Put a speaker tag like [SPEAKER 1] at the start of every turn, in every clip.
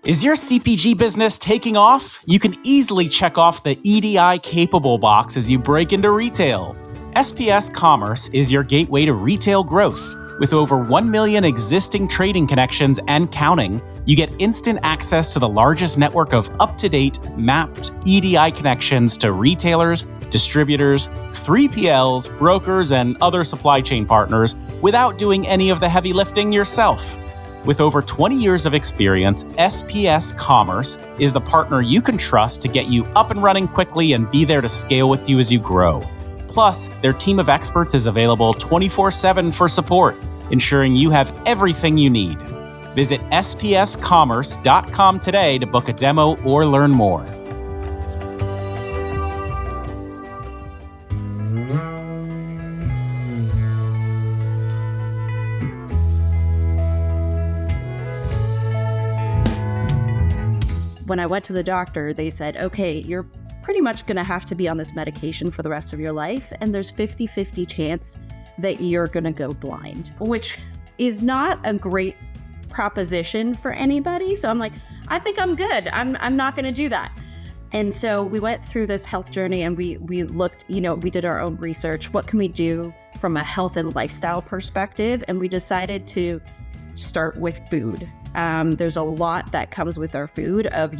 [SPEAKER 1] Is your CPG business taking off? You can easily check off the EDI capable box as you break into retail. SPS Commerce is your gateway to retail growth. With over 1 million existing trading connections and counting, you get instant access to the largest network of up-to-date, mapped EDI connections to retailers, distributors, 3PLs, brokers, and other supply chain partners without doing any of the heavy lifting yourself. With over 20 years of experience, SPS Commerce is the partner you can trust to get you up and running quickly and be there to scale with you as you grow. Plus, their team of experts is available 24/7 for support, ensuring you have everything you need. Visit spscommerce.com today to book a demo or learn more.
[SPEAKER 2] When I went to the doctor, they said, okay, you're pretty much going to have to be on this medication for the rest of your life. And there's 50-50 chance that you're going to go blind, which is not a great proposition for anybody. So I'm like, I think I'm good. I'm not going to do that. And so we went through this health journey and we looked, we did our own research. What can we do from a health and lifestyle perspective? And we decided to start with food. There's a lot that comes with our food of,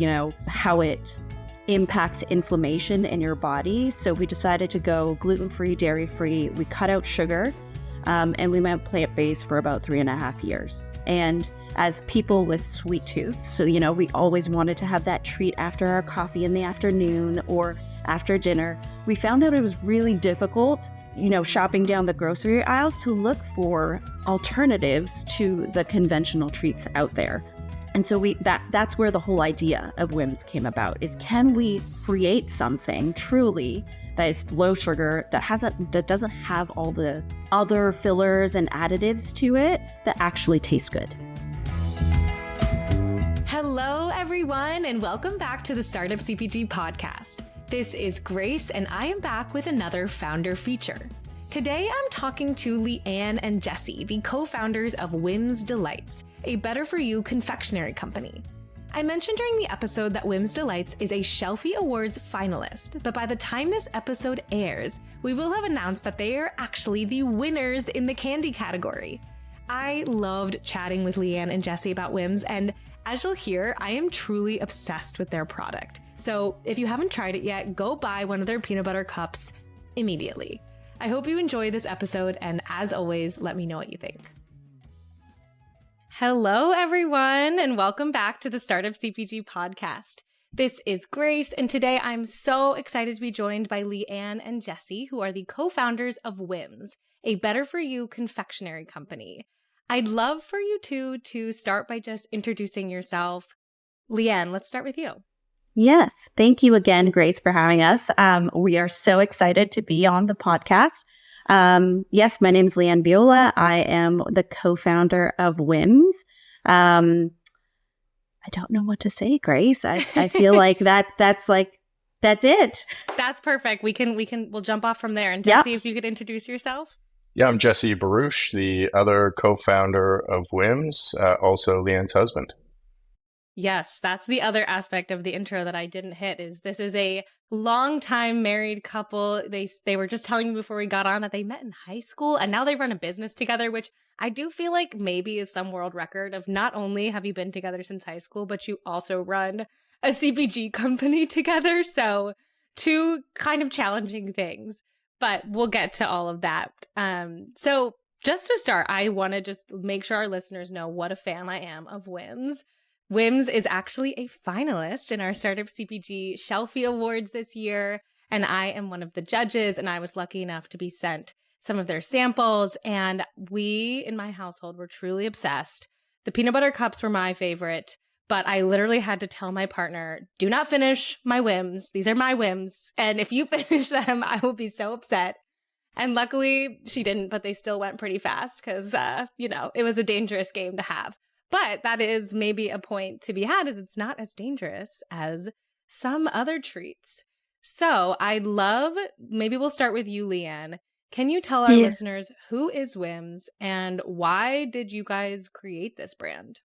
[SPEAKER 2] how it impacts inflammation in your body. So we decided to go gluten-free, dairy-free. We cut out sugar, and we went plant-based for about 3.5 years. And as people with sweet tooth, so, we always wanted to have that treat after our coffee in the afternoon or after dinner. We found out it was really difficult shopping down the grocery aisles to look for alternatives to the conventional treats out there. And so that's where the whole idea of WHIMS came about, is can we create something truly that is low sugar, that doesn't have all the other fillers and additives to it, that actually tastes good.
[SPEAKER 3] Hello, everyone, and welcome back to the Startup CPG Podcast. This is Grace, and I am back with another founder feature. Today, I'm talking to Leanne and Jesse, the co-founders of WHIMS Delights, a better-for-you confectionery company. I mentioned during the episode that WHIMS Delights is a Shelfie Awards finalist, but by the time this episode airs, we will have announced that they are actually the winners in the candy category. I loved chatting with Leanne and Jesse about WHIMS, and as you'll hear, I am truly obsessed with their product. So if you haven't tried it yet, go buy one of their peanut butter cups immediately. I hope you enjoy this episode, and as always, let me know what you think. Hello, everyone, and welcome back to the Startup CPG Podcast. This is Grace, and today I'm so excited to be joined by Leanne and Jesse, who are the co-founders of WHIMS, a better-for-you confectionery company. I'd love for you two to start by just introducing yourself. Leanne, let's start with you.
[SPEAKER 2] Yes. Thank you again, Grace, for having us. We are so excited to be on the podcast. Yes, my name is Leanne Viola. I am the co-founder of WHIMS. I don't know what to say, Grace. I feel like that's it.
[SPEAKER 3] That's perfect. We'll jump off from there. And Jesse, if you could introduce yourself.
[SPEAKER 4] Yeah, I'm Jesse Baruch, the other co-founder of WHIMS, also Leanne's husband.
[SPEAKER 3] Yes, that's the other aspect of the intro that I didn't hit, is this is a longtime married couple. They were just telling me before we got on that they met in high school and now they run a business together, which I do feel like maybe is some world record of not only have you been together since high school, but you also run a CPG company together. So two kind of challenging things, but we'll get to all of that. So just to start, I want to just make sure our listeners know what a fan I am of WHIMS. WHIMS is actually a finalist in our Startup CPG Shelfie Awards this year, and I am one of the judges, and I was lucky enough to be sent some of their samples, and we, in my household, were truly obsessed. The peanut butter cups were my favorite, but I literally had to tell my partner, do not finish my WHIMS. These are my WHIMS, and if you finish them, I will be so upset. And luckily, she didn't, but they still went pretty fast because, it was a dangerous game to have. But that is maybe a point to be had, is it's not as dangerous as some other treats. So maybe we'll start with you, Leanne. Can you tell our listeners who is WHIMS and why did you guys create this brand?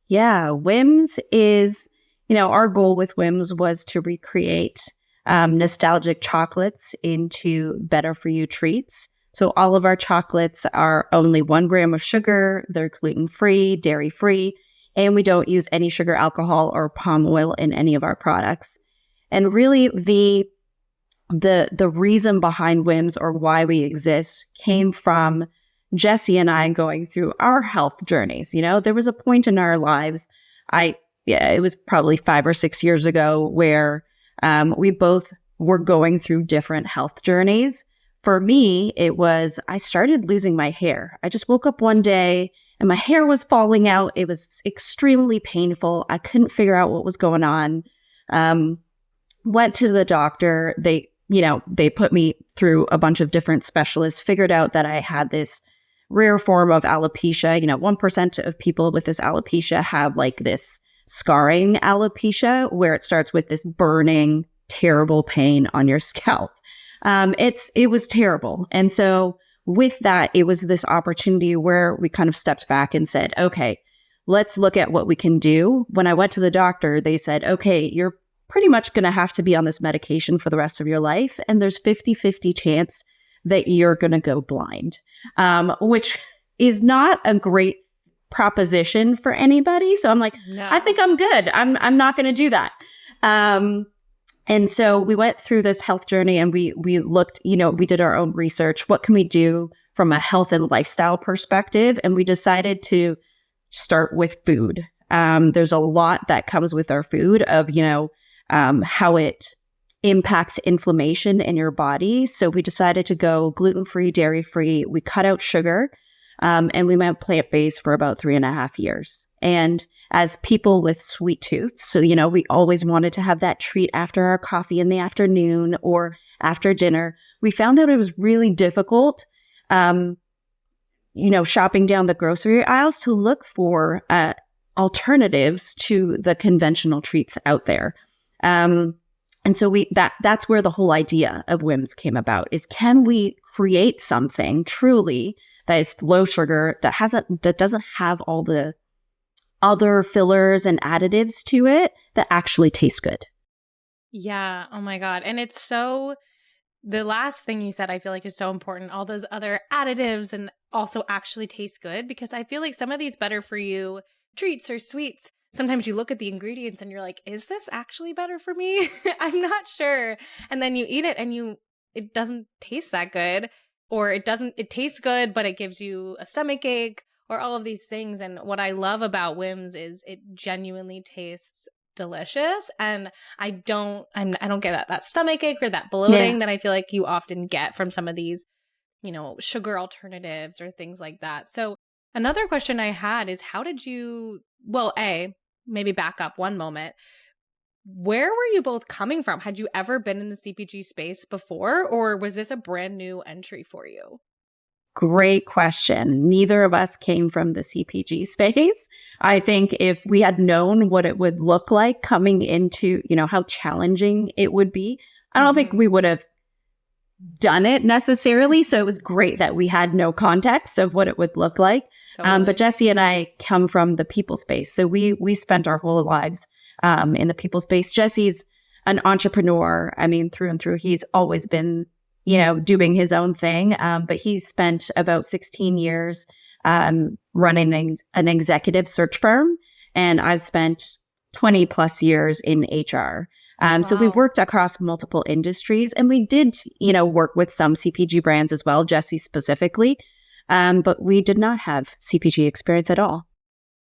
[SPEAKER 2] Yeah, WHIMS is, our goal with WHIMS was to recreate nostalgic chocolates into better for you treats. So all of our chocolates are only 1 gram of sugar. They're gluten-free, dairy-free, and we don't use any sugar, alcohol, or palm oil in any of our products. And really, the reason behind WHIMS, or why we exist, came from Jesse and I going through our health journeys. There was a point in our lives, it was probably 5 or 6 years ago, where we both were going through different health journeys. For me, it was, I started losing my hair. I just woke up one day and my hair was falling out. It was extremely painful. I couldn't figure out what was going on. Went to the doctor. They put me through a bunch of different specialists, figured out that I had this rare form of alopecia. 1% of people with this alopecia have like this scarring alopecia, where it starts with this burning, terrible pain on your scalp. It was terrible. And so with that, it was this opportunity where we kind of stepped back and said, okay, let's look at what we can do. When I went to the doctor, they said, okay, you're pretty much going to have to be on this medication for the rest of your life. And there's 50-50 chance that you're going to go blind, which is not a great proposition for anybody. So I'm like, no. I think I'm good. I'm not going to do that. And so we went through this health journey, and we looked, we did our own research. What can we do from a health and lifestyle perspective? And we decided to start with food. There's a lot that comes with our food of, how it impacts inflammation in your body. So we decided to go gluten-free, dairy-free. We cut out sugar, and we went plant-based for about 3.5 years. And as people with sweet tooth, so, we always wanted to have that treat after our coffee in the afternoon or after dinner. We found that it was really difficult, shopping down the grocery aisles to look for alternatives to the conventional treats out there. And so that's where the whole idea of WHIMS came about, is can we create something truly that is low sugar, that doesn't have all the other fillers and additives to it, that actually tastes good.
[SPEAKER 3] Yeah. Oh my God. And it's the last thing you said, I feel like, is so important. All those other additives and also actually taste good, because I feel like some of these better for you treats or sweets, sometimes you look at the ingredients and you're like, is this actually better for me? I'm not sure. And then you eat it and it doesn't taste that good, or it tastes good, but it gives you a stomach ache, or all of these things. And what I love about WHIMS is it genuinely tastes delicious. And I don't get that stomach ache or that bloating that I feel like you often get from some of these, sugar alternatives or things like that. So another question I had is, how did you, maybe back up one moment. Where were you both coming from? Had you ever been in the CPG space before, or was this a brand new entry for you?
[SPEAKER 2] Great question. Neither of us came from the CPG space. I think if we had known what it would look like coming into, how challenging it would be, I don't think we would have done it necessarily. So it was great that we had no context of what it would look like. Totally. But Jesse and I come from the people space. So we spent our whole lives in the people space. Jesse's an entrepreneur. I mean, through and through, he's always been, doing his own thing. But he spent about 16 years running an executive search firm. And I've spent 20 plus years in HR. Wow. So we've worked across multiple industries, and we did, work with some CPG brands as well, Jesse specifically. But we did not have CPG experience at all.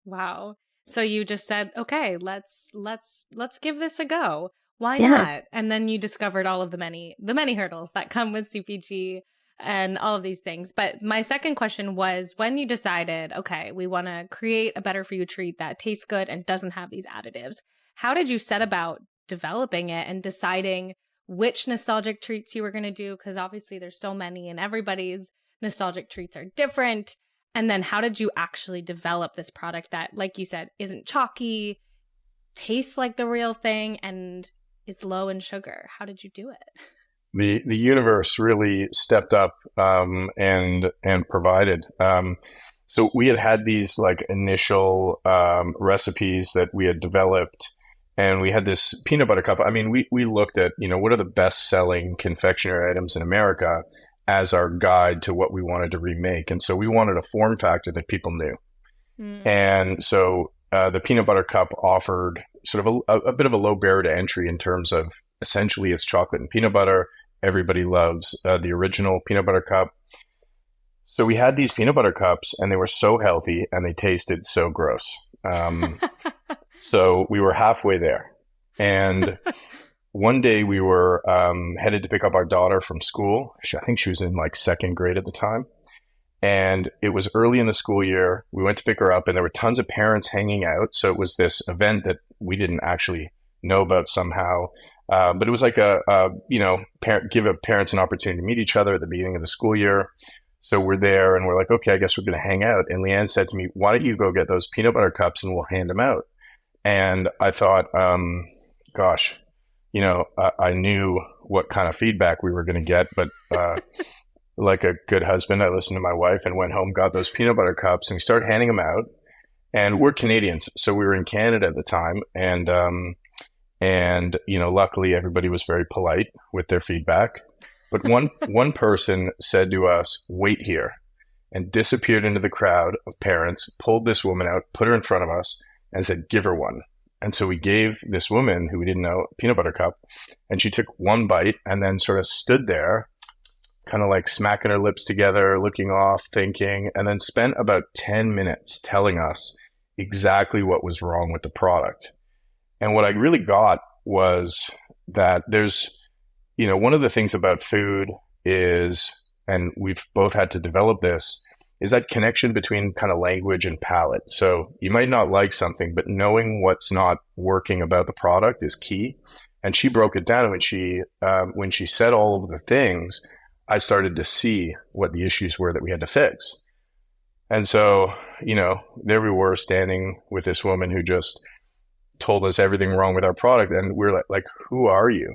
[SPEAKER 3] Wow. So you just said, okay, let's give this a go. Why not? And then you discovered all of the many hurdles that come with CPG and all of these things. But my second question was, when you decided, okay, we want to create a better for you treat that tastes good and doesn't have these additives, how did you set about developing it and deciding which nostalgic treats you were going to do? Because obviously there's so many, and everybody's nostalgic treats are different. And then how did you actually develop this product that, like you said, isn't chalky, tastes like the real thing, and is low in sugar? How did you do it?
[SPEAKER 4] The universe really stepped up and provided. So we had these like initial recipes that we had developed, and we had this peanut butter cup. I mean, we looked at, what are the best selling confectionery items in America as our guide to what we wanted to remake. And so we wanted a form factor that people knew. And so the peanut butter cup offered sort of a bit of a low barrier to entry in terms of essentially it's chocolate and peanut butter. Everybody loves the original peanut butter cup. So we had these peanut butter cups, and they were so healthy and they tasted so gross. So we were halfway there. And one day we were headed to pick up our daughter from school. I think she was in like second grade at the time. And it was early in the school year. We went to pick her up, and there were tons of parents hanging out. So it was this event that we didn't actually know about somehow. But it was like give parents an opportunity to meet each other at the beginning of the school year. So we're there, and we're like, okay, I guess we're going to hang out. And Leanne said to me, why don't you go get those peanut butter cups and we'll hand them out? And I thought, gosh, I knew what kind of feedback we were going to get, but like a good husband, I listened to my wife and went home, got those peanut butter cups, and we started handing them out. And we're Canadians, so we were in Canada at the time, and luckily everybody was very polite with their feedback. But one person said to us, "Wait here," and disappeared into the crowd of parents, pulled this woman out, put her in front of us, and said, "Give her one." And so we gave this woman, who we didn't know, a peanut butter cup, and she took one bite and then sort of stood there, kind of like smacking her lips together, looking off, thinking, and then spent about 10 minutes telling us exactly what was wrong with the product. And what I really got was that there's, one of the things about food is, and we've both had to develop this, is that connection between kind of language and palate. So you might not like something, but knowing what's not working about the product is key. And she broke it down. When she said all of the things, I started to see what the issues were that we had to fix. And so, there we were standing with this woman who just told us everything wrong with our product. And we're like, who are you?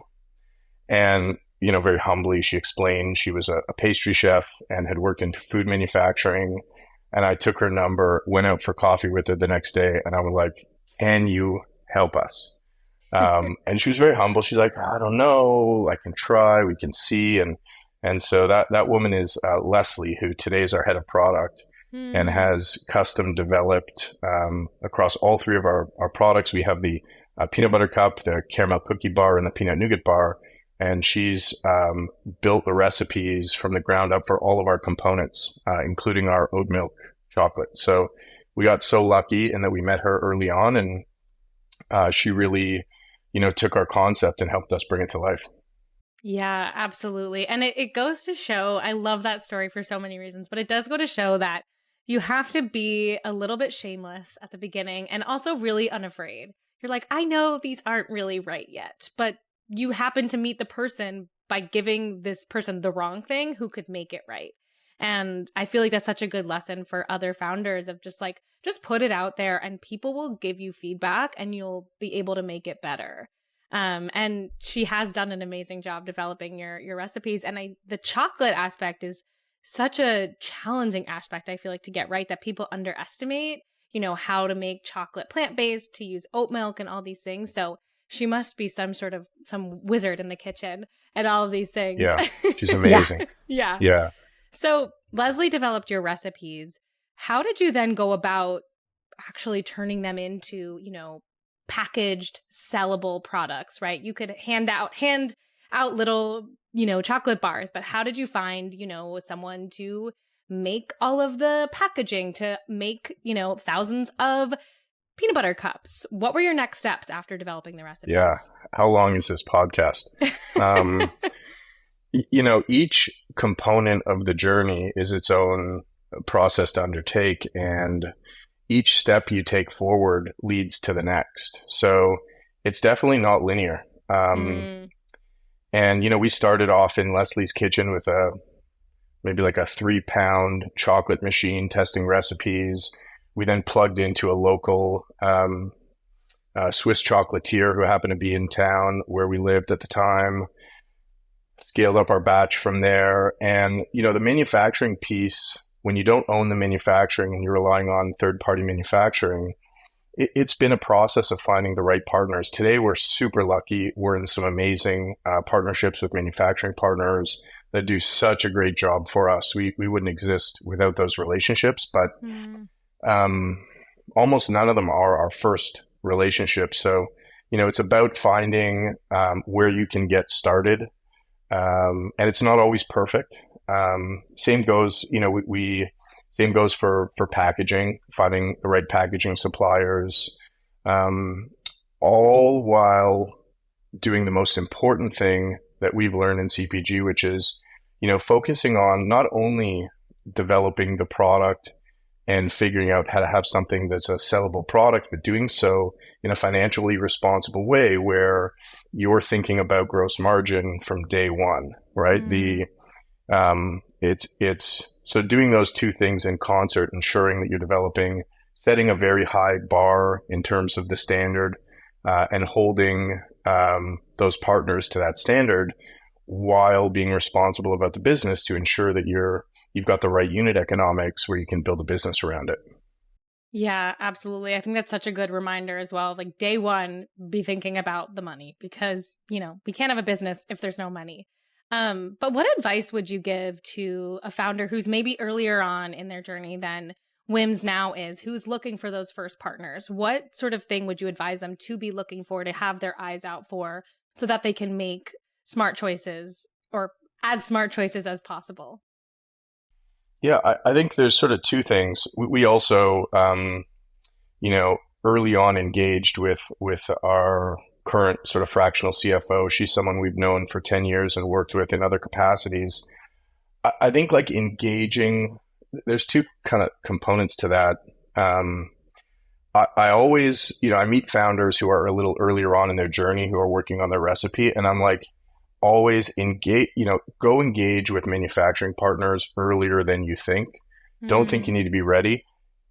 [SPEAKER 4] And, very humbly, she explained she was a pastry chef and had worked in food manufacturing. And I took her number, went out for coffee with her the next day. And I was like, can you help us? And she was very humble. She's like, I don't know. I can try. We can see. And so that woman is Leslie, who today is our head of product and has custom developed across all three of our products. We have the peanut butter cup, the caramel cookie bar, and the peanut nougat bar. And she's built the recipes from the ground up for all of our components, including our oat milk chocolate. So we got so lucky in that we met her early on, and she really, took our concept and helped us bring it to life.
[SPEAKER 3] Yeah, absolutely. And it goes to show, I love that story for so many reasons, but it does go to show that you have to be a little bit shameless at the beginning and also really unafraid. You're like, I know these aren't really right yet, but you happen to meet the person by giving this person the wrong thing who could make it right. And I feel like that's such a good lesson for other founders of just put it out there and people will give you feedback and you'll be able to make it better. And she has done an amazing job developing your recipes. And the chocolate aspect is such a challenging aspect, I feel like, to get right, that people underestimate, how to make chocolate plant-based, to use oat milk and all these things. So she must be some wizard in the kitchen and all of these things.
[SPEAKER 4] Yeah, she's amazing.
[SPEAKER 3] Yeah. So Leslie developed your recipes. How did you then go about actually turning them into, packaged, sellable products, right? You could hand out little, chocolate bars, but how did you find, someone to make all of the packaging, to make, thousands of peanut butter cups? What were your next steps after developing the recipes?
[SPEAKER 4] Yeah. How long is this podcast? Each component of the journey is its own process to undertake, and each step you take forward leads to the next. So it's definitely not linear. And, we started off in Leslie's kitchen with maybe like a 3-pound chocolate machine testing recipes. We then plugged into a local Swiss chocolatier who happened to be in town where we lived at the time, scaled up our batch from there. And, the manufacturing piece when you don't own the manufacturing and you're relying on third-party manufacturing, it's been a process of finding the right partners. Today, we're super lucky. We're in some amazing partnerships with manufacturing partners that do such a great job for us. We wouldn't exist without those relationships, but almost none of them are our first relationships. So, it's about finding where you can get started. And it's not always perfect. Same goes, same goes for packaging, finding the right packaging suppliers, all while doing the most important thing that we've learned in CPG, which is, focusing on not only developing the product and figuring out how to have something that's a sellable product, but doing so in a financially responsible way where you're thinking about gross margin from day one, right? It's so doing those two things in concert, ensuring that you're setting a very high bar in terms of the standard, and holding those partners to that standard while being responsible about the business to ensure that you've got the right unit economics where you can build a business around it.
[SPEAKER 3] Yeah, absolutely. I think that's such a good reminder as well. Like day one, be thinking about the money because, we can't have a business if there's no money. But what advice would you give to a founder who's maybe earlier on in their journey than WHIMS now is, who's looking for those first partners? What sort of thing would you advise them to be looking for, to have their eyes out for, so that they can make smart choices, or as smart choices as possible?
[SPEAKER 4] Yeah, I think there's sort of two things. We also, early on engaged with our current sort of fractional CFO. She's someone we've known for 10 years and worked with in other capacities. I think like engaging, there's two kind of components to that. I always, I meet founders who are a little earlier on in their journey who are working on their recipe. And I'm like, always engage, go engage with manufacturing partners earlier than you think. Don't think you need to be ready.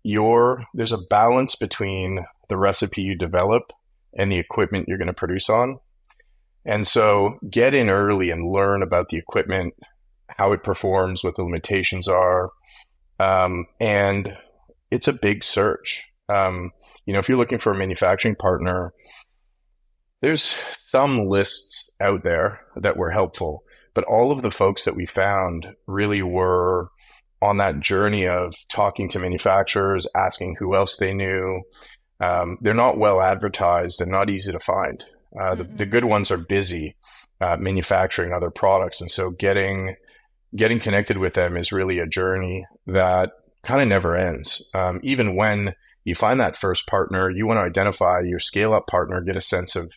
[SPEAKER 4] There's a balance between the recipe you develop and the equipment you're going to produce on. And so get in early and learn about the equipment, how it performs, what the limitations are. And it's a big search. If you're looking for a manufacturing partner, there's some lists out there that were helpful, but all of the folks that we found really were on that journey of talking to manufacturers, asking who else they knew. They're not well advertised and not easy to find. The good ones are busy manufacturing other products. And so getting connected with them is really a journey that kind of never ends. Even when you find that first partner, you want to identify your scale-up partner, get a sense of,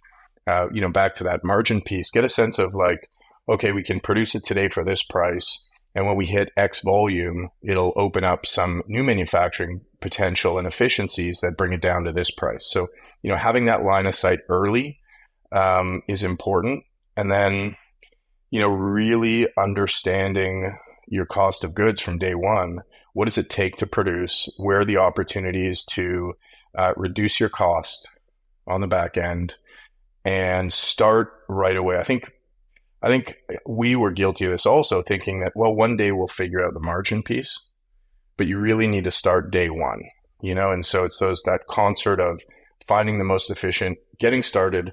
[SPEAKER 4] back to that margin piece, get a sense of like, okay, we can produce it today for this price. And when we hit X volume, it'll open up some new manufacturing potential and efficiencies that bring it down to this price. So, having that line of sight early is important. And then, really understanding your cost of goods from day one. What does it take to produce? Where are the opportunities to reduce your cost on the back end and start right away? I think we were guilty of this also, thinking that, well, one day we'll figure out the margin piece, but you really need to start day one, and so it's that concert of finding the most efficient, getting started,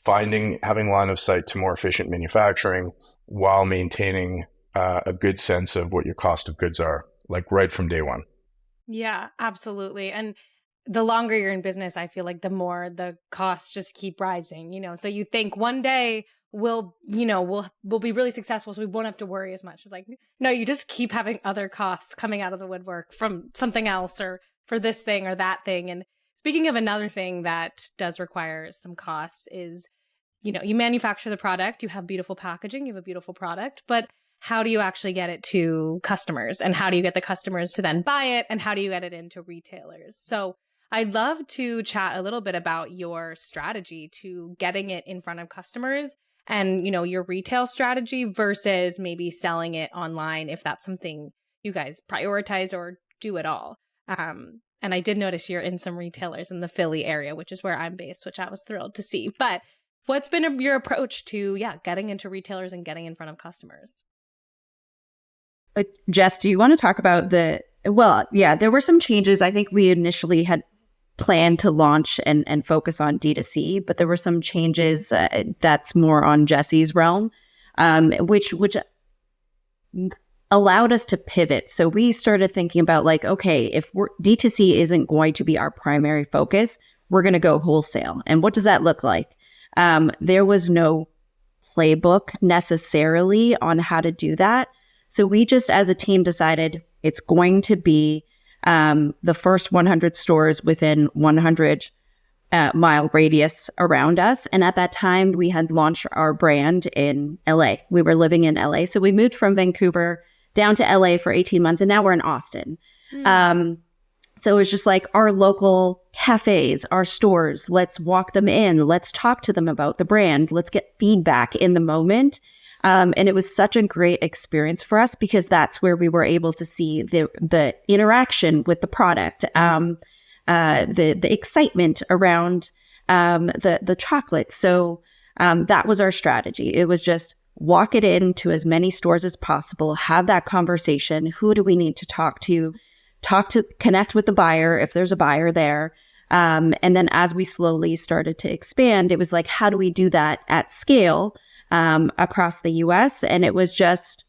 [SPEAKER 4] having line of sight to more efficient manufacturing while maintaining a good sense of what your cost of goods are, like right from day one.
[SPEAKER 3] Yeah, absolutely. And the longer you're in business, I feel like the more the costs just keep rising, so you think one day we'll be really successful, so we won't have to worry as much. It's like, no, you just keep having other costs coming out of the woodwork from something else, or for this thing or that thing. And speaking of another thing that does require some costs is, you manufacture the product, you have beautiful packaging, you have a beautiful product, but how do you actually get it to customers? And how do you get the customers to then buy it? And how do you get it into retailers? So I'd love to chat a little bit about your strategy to getting it in front of customers, and, your retail strategy versus maybe selling it online, if that's something you guys prioritize or do at all. And I did notice you're in some retailers in the Philly area, which is where I'm based, which I was thrilled to see. But what's been your approach to, getting into retailers and getting in front of customers?
[SPEAKER 2] Jess, do you want to talk about there were some changes. I think we initially had planned to launch and focus on D2C, but there were some changes that's more on Jesse's realm, which allowed us to pivot. So we started thinking about like, okay, if D2C isn't going to be our primary focus, we're going to go wholesale. And what does that look like? There was no playbook necessarily on how to do that. So we just as a team decided it's going to be the first 100 stores within 100 mile radius around us. And at that time, we had launched our brand in LA. We were living in LA. So we moved from Vancouver down to LA for 18 months, and now we're in Austin. So it's just like our local cafes, our stores, let's walk them in. Let's talk to them about the brand. Let's get feedback in the moment. And it was such a great experience for us because that's where we were able to see the interaction with the product, the excitement around the chocolate. So that was our strategy. It was just walk it into as many stores as possible, have that conversation. Who do we need to talk to, connect with the buyer if there's a buyer there. And then as we slowly started to expand, it was like, how do we do that at scale across the US? And it was just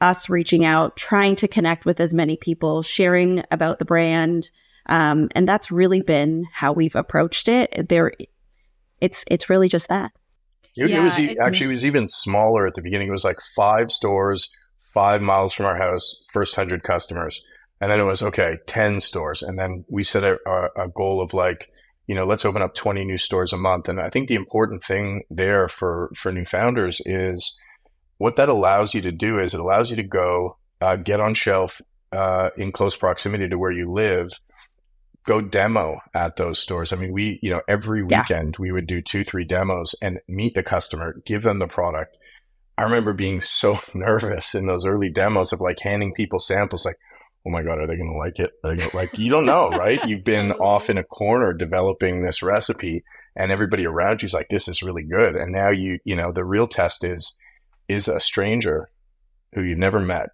[SPEAKER 2] us reaching out, trying to connect with as many people, sharing about the brand. And that's really been how we've approached it. It's really just that.
[SPEAKER 4] It was even smaller at the beginning. It was like 5 stores, 5 miles from our house, first 100 customers. And then it was, 10 stores. And then we set a goal of like, let's open up 20 new stores a month. And I think the important thing there for new founders is what that allows you to do is it allows you to go get on shelf in close proximity to where you live, go demo at those stores. I mean, every weekend we would do 2-3 demos and meet the customer, give them the product. I remember being so nervous in those early demos of like handing people samples like, oh my God, are they going to like it? You don't know, right? You've been off in a corner developing this recipe and everybody around you is like, this is really good. And now the real test is a stranger who you've never met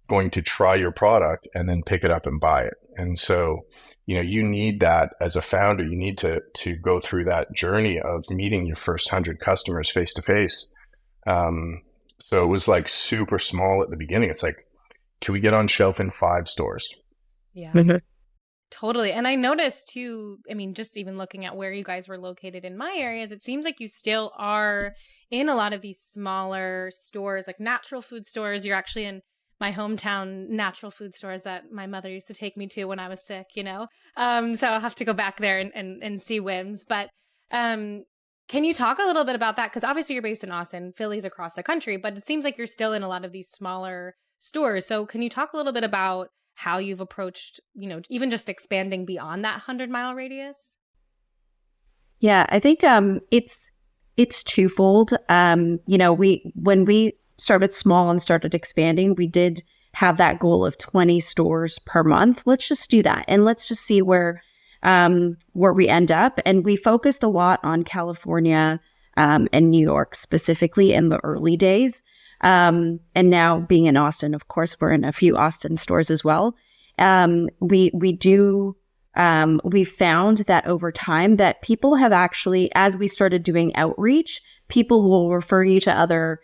[SPEAKER 4] going to try your product and then pick it up and buy it. And so, you need that as a founder. You need to go through that journey of meeting your first 100 customers face to face. So it was like super small at the beginning. It's like, can we get on shelf in 5 stores?
[SPEAKER 3] Yeah,
[SPEAKER 2] Mm-hmm.
[SPEAKER 3] Totally. And I noticed too, just even looking at where you guys were located in my areas, it seems like you still are in a lot of these smaller stores, like natural food stores. You're actually in my hometown natural food stores that my mother used to take me to when I was sick, So I'll have to go back there and see WHIMS. But can you talk a little bit about that? Because obviously you're based in Austin, Philly's across the country, but it seems like you're still in a lot of these smaller stores. So can you talk a little bit about how you've approached, even just expanding beyond that 100-mile radius?
[SPEAKER 2] Yeah, I think it's twofold. When we started small and started expanding, we did have that goal of 20 stores per month. Let's just do that. And let's just see where we end up. And we focused a lot on California and New York specifically in the early days. And now being in Austin, of course, we're in a few Austin stores as well. We found that over time that people have actually, as we started doing outreach, people will refer you to other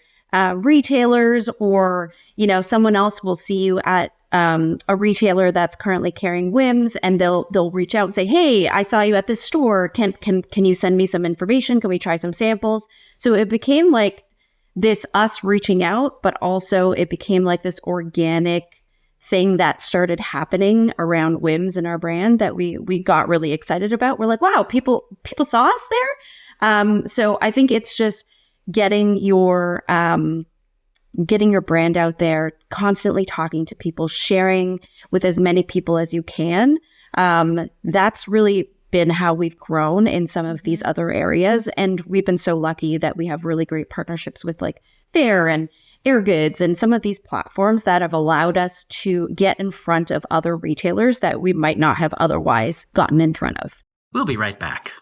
[SPEAKER 2] retailers, or, someone else will see you at a retailer that's currently carrying WHIMS, and they'll reach out and say, hey, I saw you at this store. Can you send me some information? Can we try some samples? So it became like this us reaching out, but also it became like this organic thing that started happening around WHIMS and our brand that we got really excited about. We're like, wow, people saw us there. So I think it's just getting your brand out there, constantly talking to people, sharing with as many people as you can. That's really been how we've grown in some of these other areas. And we've been so lucky that we have really great partnerships with like Fair and Air Goods and some of these platforms that have allowed us to get in front of other retailers that we might not have otherwise gotten in front of.
[SPEAKER 1] We'll be right back.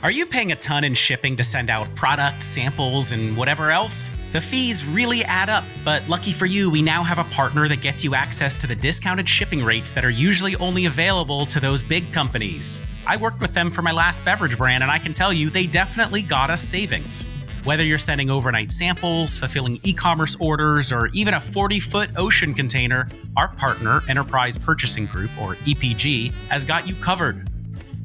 [SPEAKER 1] Are you paying a ton in shipping to send out products, samples, and whatever else? The fees really add up, but lucky for you, we now have a partner that gets you access to the discounted shipping rates that are usually only available to those big companies. I worked with them for my last beverage brand, and I can tell you they definitely got us savings. Whether you're sending overnight samples, fulfilling e-commerce orders, or even a 40-foot ocean container, our partner, Enterprise Purchasing Group, or EPG, has got you covered.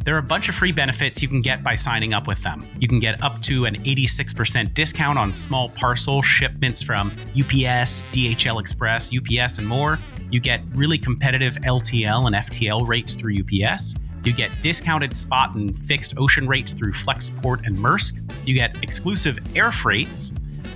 [SPEAKER 1] There are a bunch of free benefits you can get by signing up with them. You can get up to an 86% discount on small parcel shipments from UPS, DHL Express, UPS, and more. You get really competitive LTL and FTL rates through UPS. You get discounted spot and fixed ocean rates through Flexport and Maersk. You get exclusive air freights,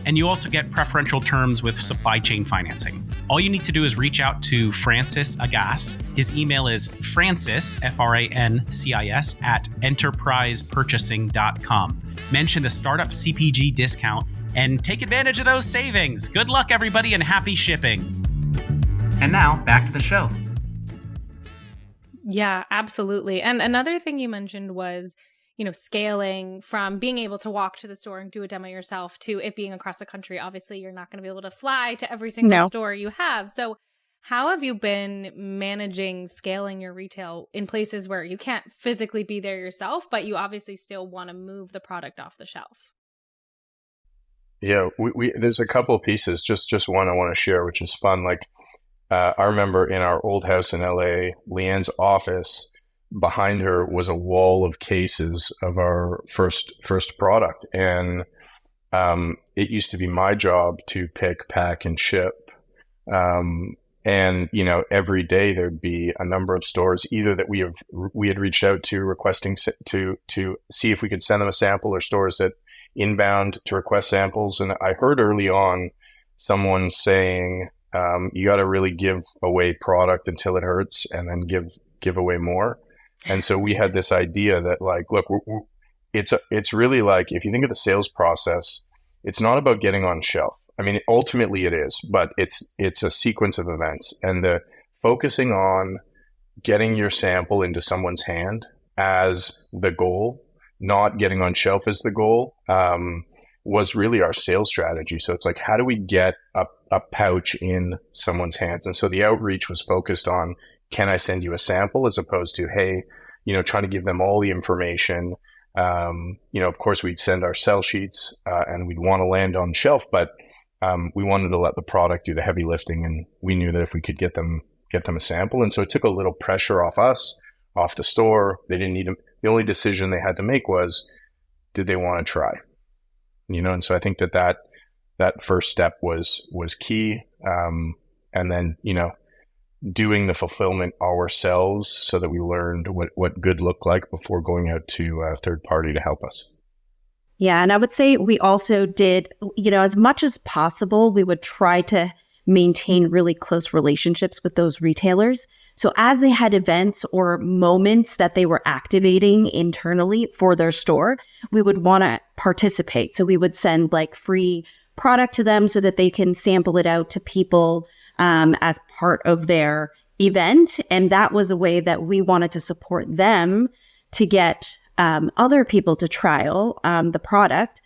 [SPEAKER 1] and you also get preferential terms with supply chain financing. All you need to do is reach out to Francis Agas. His email is francis, Francis, at enterprisepurchasing.com. Mention the Startup CPG discount and take advantage of those savings. Good luck, everybody, and happy shipping. And now, back to the show.
[SPEAKER 3] Yeah, absolutely. And another thing you mentioned was, scaling from being able to walk to the store and do a demo yourself to it being across the country. Obviously, you're not going to be able to fly to every single store you have. So how have you been managing scaling your retail in places where you can't physically be there yourself, but you obviously still want to move the product off the shelf?
[SPEAKER 4] Yeah, we there's a couple of pieces. Just one I want to share, which is fun. Like I remember in our old house in LA, Leanne's office, behind her was a wall of cases of our first product, and it used to be my job to pick, pack, and ship. And every day there'd be a number of stores either that we had reached out to requesting to see if we could send them a sample, or stores that inbound to request samples. And I heard early on someone saying, you got to really give away product until it hurts, and then give away more. And so we had this idea that, like, look, it's really like, if you think of the sales process, it's not about getting on shelf. I mean, ultimately it is, but it's a sequence of events, and the focusing on getting your sample into someone's hand as the goal, not getting on shelf as the goal, was really our sales strategy. So it's like, how do we get a pouch in someone's hands? And so the outreach was focused on, can I send you a sample, as opposed to, hey, trying to give them all the information. Of course, we'd send our sell sheets and we'd want to land on shelf, but we wanted to let the product do the heavy lifting, and we knew that if we could get them a sample. And so it took a little pressure off us, off the store. They didn't need them. The only decision they had to make was, did they want to try? And so I think that first step was key. And then, doing the fulfillment ourselves so that we learned what good looked like before going out to a third party to help us.
[SPEAKER 2] Yeah. And I would say we also did, as much as possible, we would try to maintain really close relationships with those retailers. So as they had events or moments that they were activating internally for their store, we would want to participate. So we would send like free product to them so that they can sample it out to people as part of their event. And that was a way that we wanted to support them to get other people to trial the product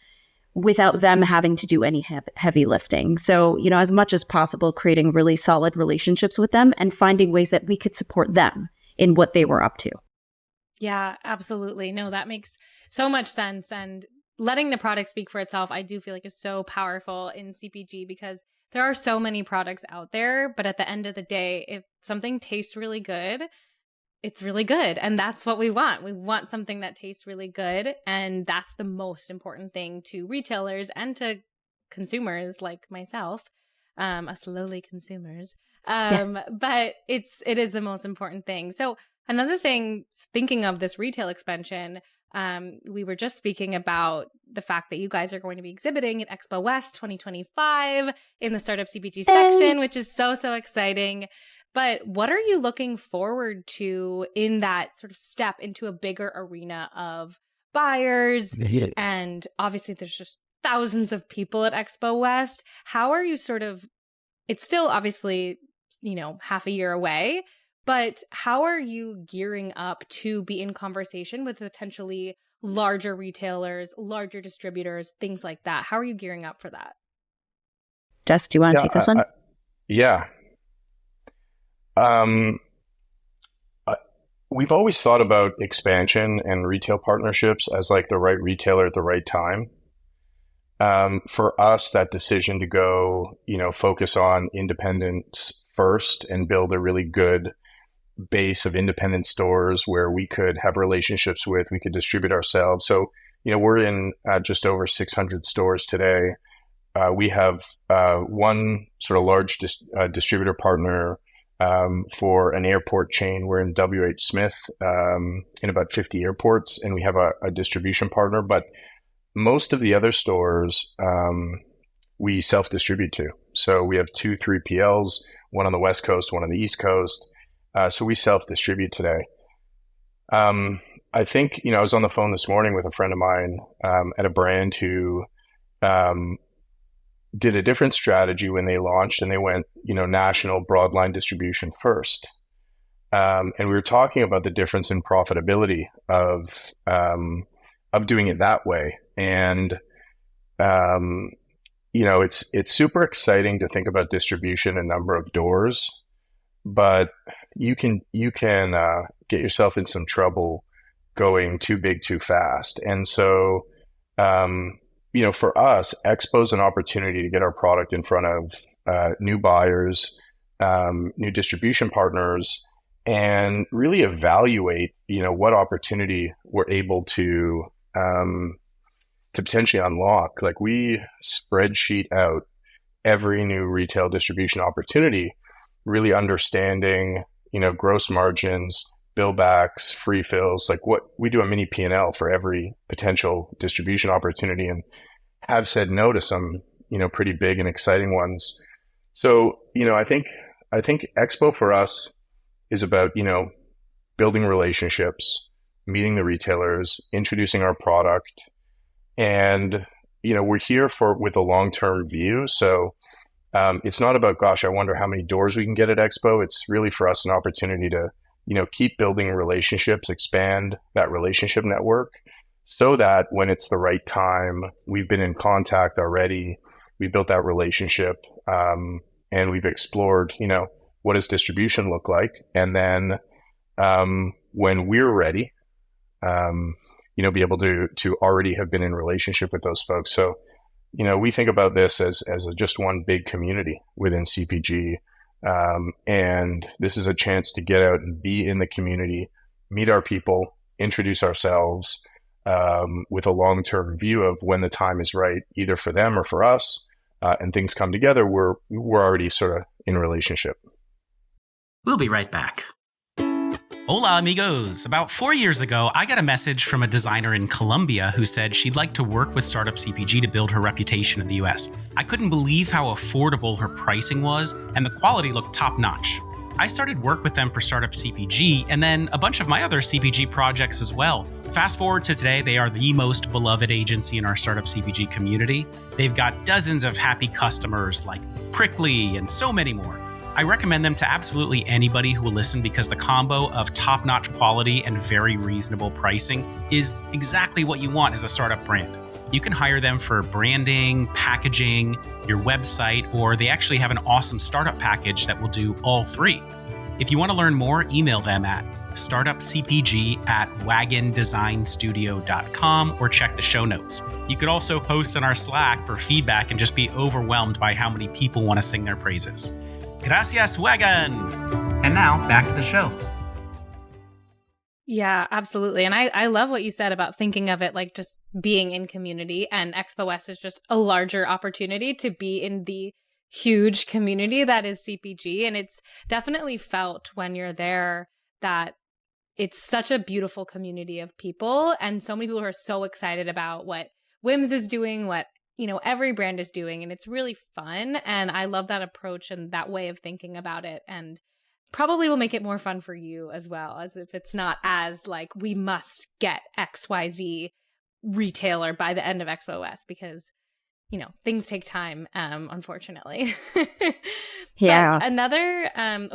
[SPEAKER 2] without them having to do any heavy lifting. So, as much as possible, creating really solid relationships with them and finding ways that we could support them in what they were up to.
[SPEAKER 3] Yeah, absolutely. No, that makes so much sense. And letting the product speak for itself, I do feel like, is so powerful in CPG, because there are so many products out there. But at the end of the day, if something tastes really good, it's really good. And that's what we want. We want something that tastes really good. And that's the most important thing to retailers and to consumers like myself, us lowly consumers. But it is the most important thing. So another thing, thinking of this retail expansion, we were just speaking about the fact that you guys are going to be exhibiting at Expo West 2025 in the Startup CPG section, which is so, so exciting. But what are you looking forward to in that sort of step into a bigger arena of buyers? And obviously there's just thousands of people at Expo West. How are you it's still obviously, half a year away, but how are you gearing up to be in conversation with potentially larger retailers, larger distributors, things like that? How are you gearing up for that?
[SPEAKER 2] Jess, do you want to take this one?
[SPEAKER 4] Yeah. We've always thought about expansion and retail partnerships as like the right retailer at the right time. For us, that decision to go, focus on independence first and build a really good base of independent stores where we could have relationships with, we could distribute ourselves. So, we're in just over 600 stores today. We have one sort of large distributor partner for an airport chain. We're in WH Smith in about 50 airports, and we have a distribution partner. But most of the other stores we self-distribute to. So we have 2 3PLs, one on the West Coast, one on the East Coast. So we self-distribute today. I think, I was on the phone this morning with a friend of mine at a brand who did a different strategy when they launched, and they went, national broadline distribution first. And we were talking about the difference in profitability of doing it that way. And, it's super exciting to think about distribution and number of doors, but you can get yourself in some trouble going too big too fast. And so, for us, Expo is an opportunity to get our product in front of new buyers, new distribution partners, and really evaluate, what opportunity we're able to potentially unlock. Like, we spreadsheet out every new retail distribution opportunity, really understanding, gross margins, billbacks, free fills, like what we do a mini P&L for every potential distribution opportunity, and have said no to some, pretty big and exciting ones. So, I think Expo for us is about, building relationships, meeting the retailers, introducing our product. And, we're here with a long-term view. So it's not about, gosh, I wonder how many doors we can get at Expo. It's really for us an opportunity to, keep building relationships, expand that relationship network so that when it's the right time, we've been in contact already, we built that relationship, and we've explored, what does distribution look like? And then when we're ready, be able to already have been in relationship with those folks. So, we think about this as just one big community within CPG. And this is a chance to get out and be in the community, meet our people, introduce ourselves with a long-term view of when the time is right, either for them or for us, and things come together, we're already sort of in relationship.
[SPEAKER 1] We'll be right back. Hola, amigos. About 4 years ago, I got a message from a designer in Colombia who said she'd like to work with Startup CPG to build her reputation in the US. I couldn't believe how affordable her pricing was, and the quality looked top-notch. I started work with them for Startup CPG, and then a bunch of my other CPG projects as well. Fast forward to today, they are the most beloved agency in our Startup CPG community. They've got dozens of happy customers like Prickly and so many more. I recommend them to absolutely anybody who will listen because the combo of top-notch quality and very reasonable pricing is exactly what you want as a startup brand. You can hire them for branding, packaging, your website, or they actually have an awesome startup package that will do all three. If you want to learn more, email them at startupcpg@wagondesignstudio.com or check the show notes. You could also post on our Slack for feedback and just be overwhelmed by how many people want to sing their praises. Gracias, Wagon! And now, back to the show.
[SPEAKER 3] Yeah, absolutely. And I love what you said about thinking of it like just being in community, and Expo West is just a larger opportunity to be in the huge community that is CPG. And it's definitely felt when you're there that it's such a beautiful community of people, and so many people who are so excited about what WHIMS is doing, what every brand is doing, and it's really fun. And I love that approach and that way of thinking about it, and probably will make it more fun for you as well, as if it's not as like, we must get XYZ retailer by the end of Expo West, because things take time, unfortunately.
[SPEAKER 2] Yeah.
[SPEAKER 3] But another,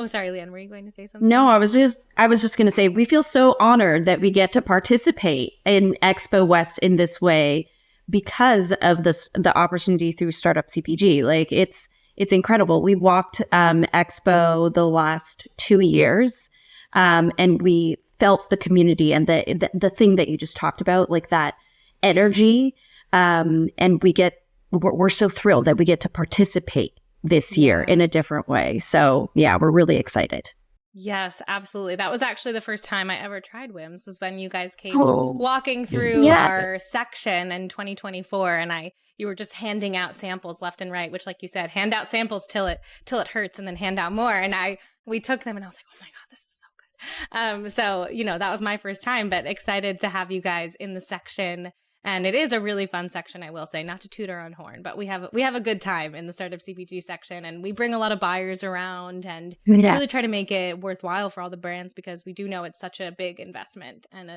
[SPEAKER 3] sorry, Leanne, were you going to say something?
[SPEAKER 2] No, I was just going to say, we feel so honored that we get to participate in Expo West in this way because of the opportunity through Startup CPG. Like it's incredible. We walked Expo the last 2 years, and we felt the community and the thing that you just talked about, like that energy. And we're so thrilled that we get to participate this year in a different way. So yeah, we're really excited.
[SPEAKER 3] Yes, absolutely. That was actually the first time I ever tried WHIMS, was when you guys came walking through our section in 2024, and you were just handing out samples left and right, which, like you said, hand out samples till it hurts, and then hand out more. And we took them, and I was like, oh my God, this is so good. So that was my first time, but excited to have you guys in the section. And it is a really fun section, I will say, not to toot our own horn, but we have a good time in the Startup CPG section, and we bring a lot of buyers around and really try to make it worthwhile for all the brands, because we do know it's such a big investment and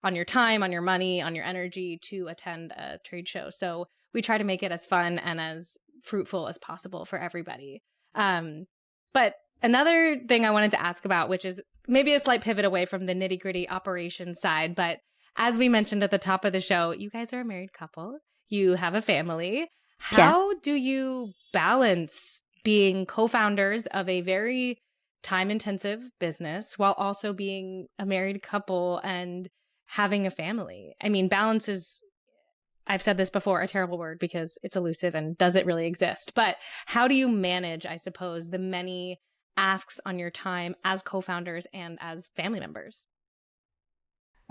[SPEAKER 3] on your time, on your money, on your energy to attend a trade show. So we try to make it as fun and as fruitful as possible for everybody. But another thing I wanted to ask about, which is maybe a slight pivot away from the nitty-gritty operations side, but as we mentioned at the top of the show, you guys are a married couple. You have a family. How do you balance being co-founders of a very time-intensive business while also being a married couple and having a family? I mean, balance is, I've said this before, a terrible word because it's elusive and doesn't really exist. But how do you manage, I suppose, the many asks on your time as co-founders and as family members?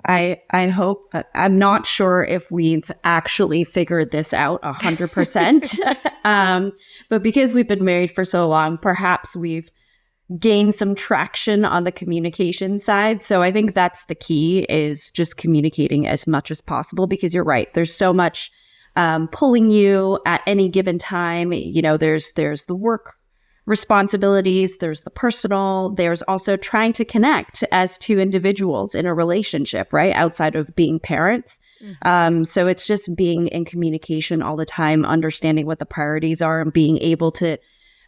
[SPEAKER 2] I hope, I'm not sure if we've actually figured this out 100%. But because we've been married for so long, perhaps we've gained some traction on the communication side. So I think that's the key, is just communicating as much as possible, because you're right. There's so much pulling you at any given time. There's the work responsibilities, there's the personal, there's also trying to connect as two individuals in a relationship, right? Outside of being parents. So it's just being in communication all the time, understanding what the priorities are, and being able to,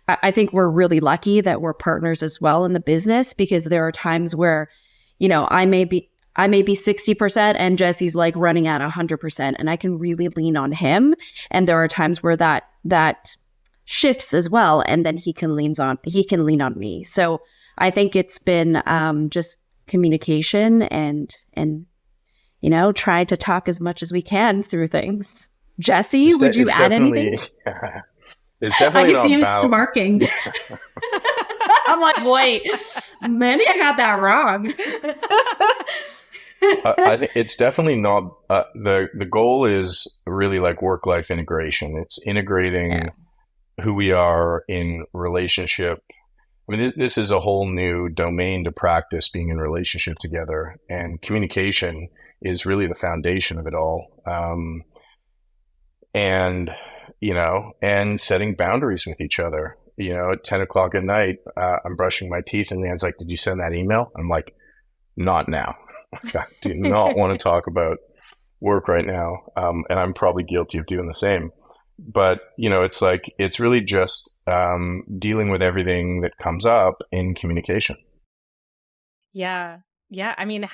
[SPEAKER 2] I think we're really lucky that we're partners as well in the business, because there are times where, I may be 60% and Jesse's like running at 100%, and I can really lean on him. And there are times where that shifts as well, and then he can lean on me. So I think it's been just communication and try to talk as much as we can through things. Jesse, would you add anything?
[SPEAKER 4] It's definitely
[SPEAKER 2] I can see him smirking. I'm like, wait, maybe I got that wrong.
[SPEAKER 4] I think it's definitely not. The goal is really like work-life integration. It's integrating who we are in relationship. I mean, this is a whole new domain to practice being in relationship together, and communication is really the foundation of it all. And setting boundaries with each other. At 10 o'clock at night, I'm brushing my teeth, and Leanne's like, "Did you send that email?" I'm like, "Not now. I do not want to talk about work right now." And I'm probably guilty of doing the same. But, it's really just dealing with everything that comes up in communication.
[SPEAKER 3] Yeah. Yeah. I mean,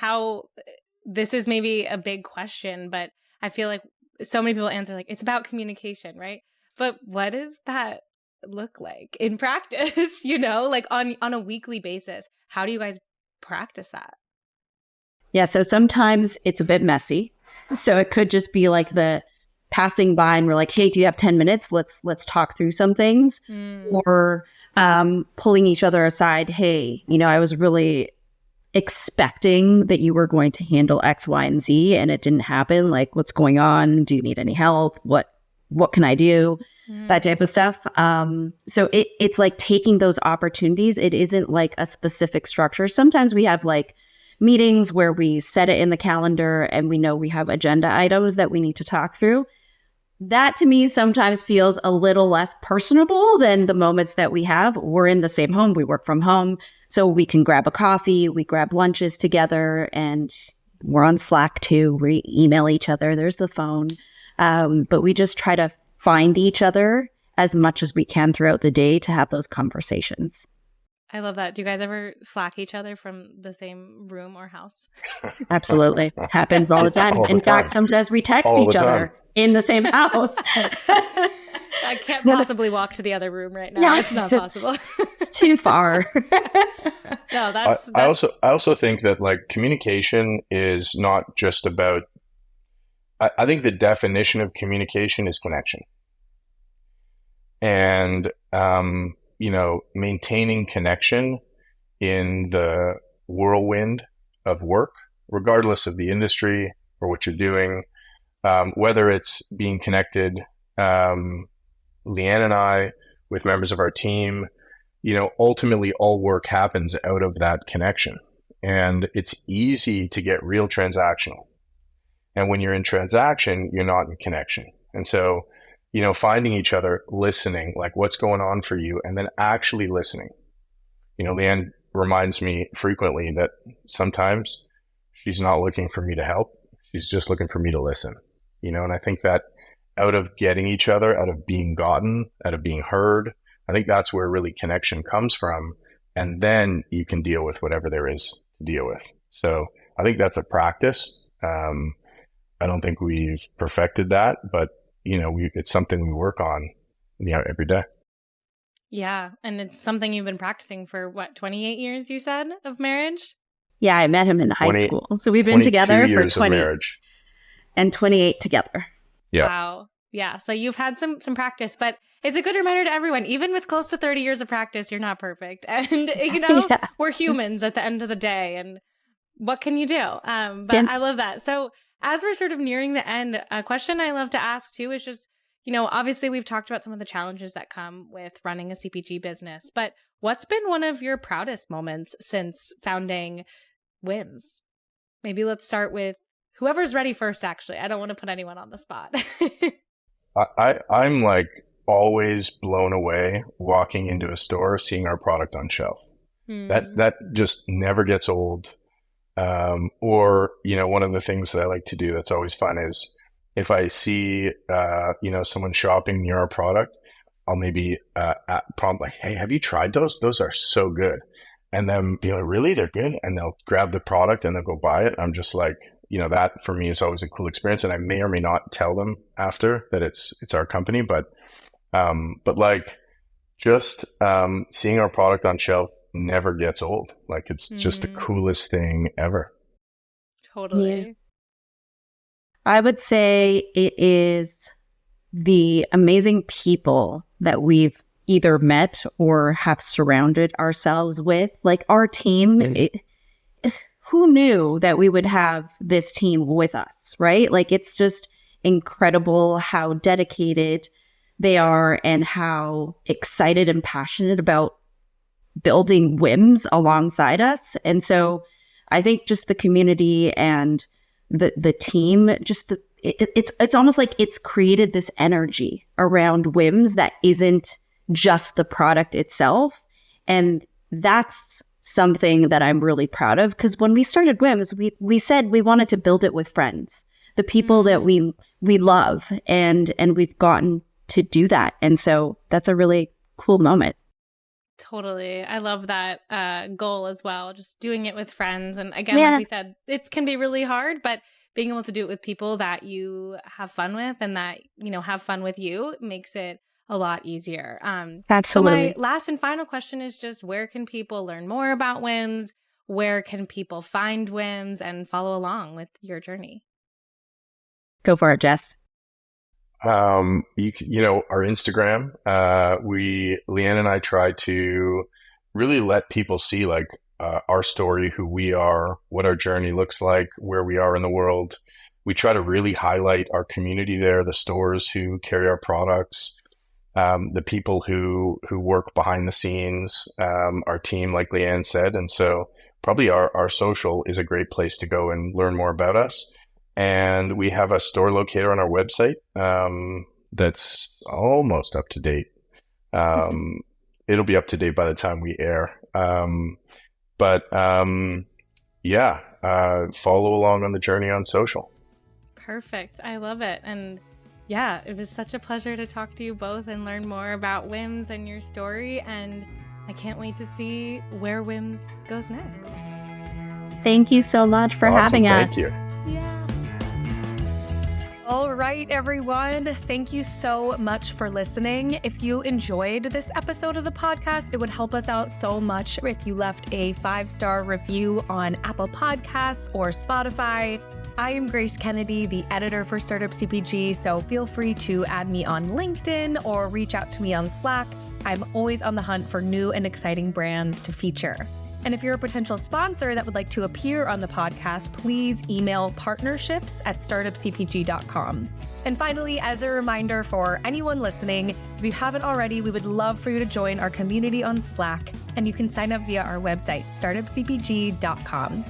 [SPEAKER 3] this is maybe a big question, but I feel like so many people answer like, it's about communication, right? But what does that look like in practice, like on a weekly basis? How do you guys practice that?
[SPEAKER 2] Yeah. So sometimes it's a bit messy. So it could just be like the passing by and we're like, hey, do you have 10 minutes? Let's talk through some things. Or pulling each other aside. Hey, I was really expecting that you were going to handle X, Y, and Z, and it didn't happen. Like, what's going on? Do you need any help? What can I do? That type of stuff. So it's like taking those opportunities. It isn't like a specific structure. Sometimes we have like meetings where we set it in the calendar and we know we have agenda items that we need to talk through. That to me sometimes feels a little less personable than the moments that we have. We're in the same home. We work from home. So we can grab a coffee, we grab lunches together, and we're on Slack too. We email each other. There's the phone. But we just try to find each other as much as we can throughout the day to have those conversations.
[SPEAKER 3] I love that. Do you guys ever Slack each other from the same room or house?
[SPEAKER 2] Absolutely. Happens all the time. In fact, sometimes we text each other in the same house.
[SPEAKER 3] I can't possibly walk to the other room right now. It's not possible.
[SPEAKER 2] It's too far.
[SPEAKER 3] No, that's...
[SPEAKER 4] I also think that like communication is not just about, I think the definition of communication is connection. And, maintaining connection in the whirlwind of work, regardless of the industry or what you're doing, whether it's being connected, Leanne and I, with members of our team, ultimately all work happens out of that connection. And it's easy to get real transactional. And when you're in transaction, you're not in connection. And so, finding each other, listening, like what's going on for you, and then actually listening. Leanne reminds me frequently that sometimes she's not looking for me to help. She's just looking for me to listen, and I think that out of getting each other, out of being gotten, out of being heard, I think that's where really connection comes from. And then you can deal with whatever there is to deal with. So I think that's a practice. I don't think we've perfected that, but it's something we work on, every day.
[SPEAKER 3] Yeah. And it's something you've been practicing for 28 years, you said, of marriage?
[SPEAKER 2] Yeah, I met him in high school. So we've been together for 20
[SPEAKER 4] marriage.
[SPEAKER 2] And 28 together.
[SPEAKER 4] Yeah.
[SPEAKER 3] Wow. Yeah. So you've had some practice, but it's a good reminder to everyone, even with close to 30 years of practice, you're not perfect. And,
[SPEAKER 2] Yeah.
[SPEAKER 3] We're humans at the end of the day. And what can you do? I love that. So as we're sort of nearing the end, a question I love to ask too is just, obviously we've talked about some of the challenges that come with running a CPG business, but what's been one of your proudest moments since founding WHIMS? Maybe let's start with whoever's ready first, actually. I don't want to put anyone on the spot.
[SPEAKER 4] I'm like always blown away walking into a store, seeing our product on shelf. That just never gets old. One of the things that I like to do that's always fun is if I see, someone shopping near our product, I'll maybe prompt like, hey, have you tried those? Those are so good. And then be like, really? They're good? And they'll grab the product and they'll go buy it. I'm just like, that for me is always a cool experience. And I may or may not tell them after that it's our company, but like just seeing our product on shelf never gets old. Like it's just the coolest thing ever.
[SPEAKER 3] Totally.
[SPEAKER 2] Yeah. I would say it is the amazing people that we've either met or have surrounded ourselves with. Like our team, who knew that we would have this team with us, right? Like it's just incredible how dedicated they are and how excited and passionate about building WHIMS alongside us. And so I think just the community and the team, it's almost like it's created this energy around WHIMS that isn't just the product itself. And that's something that I'm really proud of, because when we started WHIMS, we said we wanted to build it with friends, the people that we love, and we've gotten to do that. And so that's a really cool moment.
[SPEAKER 3] Totally. I love that goal as well. Just doing it with friends. And again, like we said, it can be really hard, but being able to do it with people that you have fun with and that, have fun with you makes it a lot easier.
[SPEAKER 2] Absolutely.
[SPEAKER 3] So my last and final question is just, where can people learn more about WHIMS? Where can people find WHIMS and follow along with your journey?
[SPEAKER 2] Go for it, Jess.
[SPEAKER 4] Our Instagram, Leanne and I try to really let people see like our story, who we are, what our journey looks like, where we are in the world. We try to really highlight our community there, the stores who carry our products, the people who work behind the scenes, our team, like Leanne said. And so probably our social is a great place to go and learn more about us. And we have a store locator on our website that's almost up to date. It'll be up to date by the time we air. Follow along on the journey on social.
[SPEAKER 3] Perfect. I love it. And Yeah, it was such a pleasure to talk to you both and learn more about WHIMS and your story. And I can't wait to see where WHIMS goes next.
[SPEAKER 2] Thank you so much for having us.
[SPEAKER 4] Thank you.
[SPEAKER 3] Yeah.
[SPEAKER 5] All right, everyone. Thank you so much for listening. If you enjoyed this episode of the podcast, it would help us out so much if you left a 5-star review on Apple Podcasts or Spotify. I am Grace Kennedy, the editor for Startup CPG, so feel free to add me on LinkedIn or reach out to me on Slack. I'm always on the hunt for new and exciting brands to feature. And if you're a potential sponsor that would like to appear on the podcast, please email partnerships@startupcpg.com. And finally, as a reminder for anyone listening, if you haven't already, we would love for you to join our community on Slack, and you can sign up via our website, startupcpg.com.